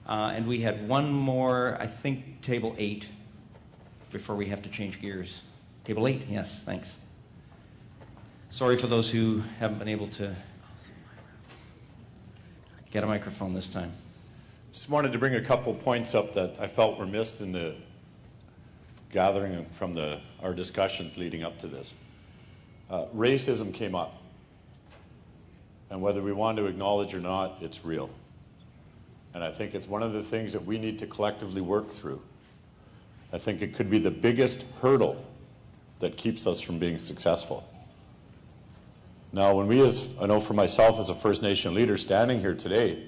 And we had one more, I think, table 8, before we have to change gears. Table 8, yes, thanks. Sorry for those who haven't been able to get a microphone this time. Just wanted to bring a couple points up that I felt were missed in the gathering from our discussions leading up to this. Racism came up. And whether we want to acknowledge or not, it's real. And I think it's one of the things that we need to collectively work through. I think it could be the biggest hurdle that keeps us from being successful. Now, I know for myself as a First Nation leader standing here today,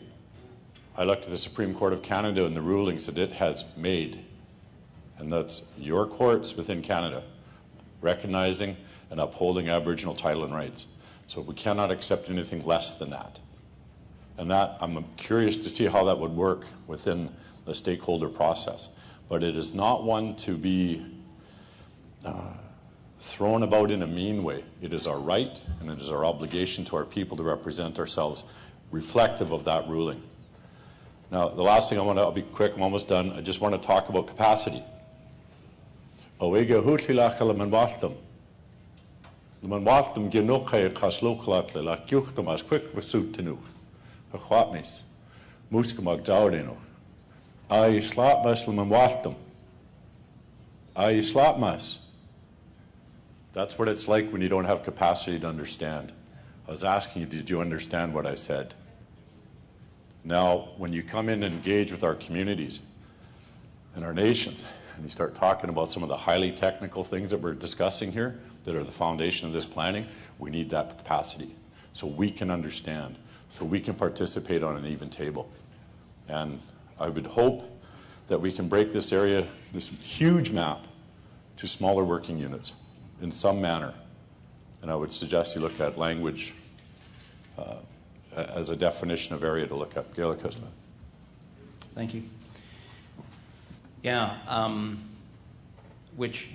I look to the Supreme Court of Canada and the rulings that it has made. And that's your courts within Canada, recognizing and upholding Aboriginal title and rights. So we cannot accept anything less than that. And that, I'm curious to see how that would work within the stakeholder process. But it is not one to be thrown about in a mean way. It is our right and it is our obligation to our people to represent ourselves reflective of that ruling. Now, the last thing I'll be quick, I'm almost done. I just want to talk about capacity. That's what it's like when you don't have capacity to understand. I was asking you, did you understand what I said? Now, when you come in and engage with our communities and our nations, and you start talking about some of the highly technical things that we're discussing here, that are the foundation of this planning, we need that capacity so we can understand, so we can participate on an even table. And I would hope that we can break this area, this huge map, to smaller working units in some manner. And I would suggest you look at language as a definition of area to look at. Gaelic. Thank you. Yeah, which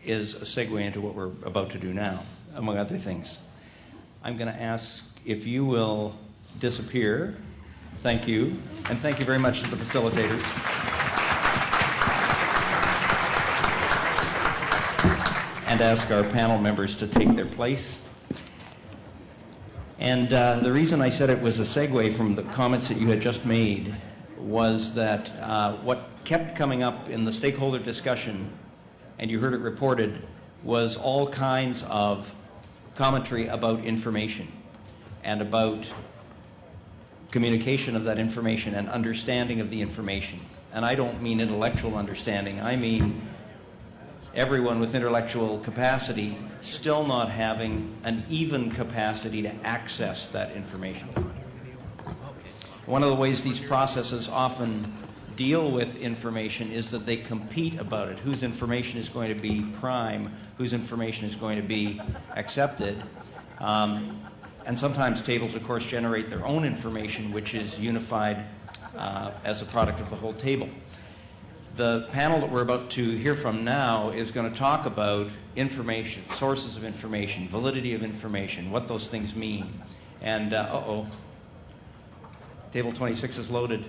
is a segue into what we're about to do now, among other things. I'm going to ask if you will disappear. Thank you. And thank you very much to the facilitators. And ask our panel members to take their place. And the reason I said it was a segue from the comments that you had just made was that what kept coming up in the stakeholder discussion, and you heard it reported, was all kinds of commentary about information and about communication of that information and understanding of the information. And I don't mean intellectual understanding, I mean everyone with intellectual capacity still not having an even capacity to access that information. One of the ways these processes often deal with information is that they compete about it. Whose information is going to be prime, whose information is going to be accepted. And sometimes tables, of course, generate their own information, which is unified as a product of the whole table. The panel that we're about to hear from now is going to talk about information, sources of information, validity of information, what those things mean. And, table 26 is loaded.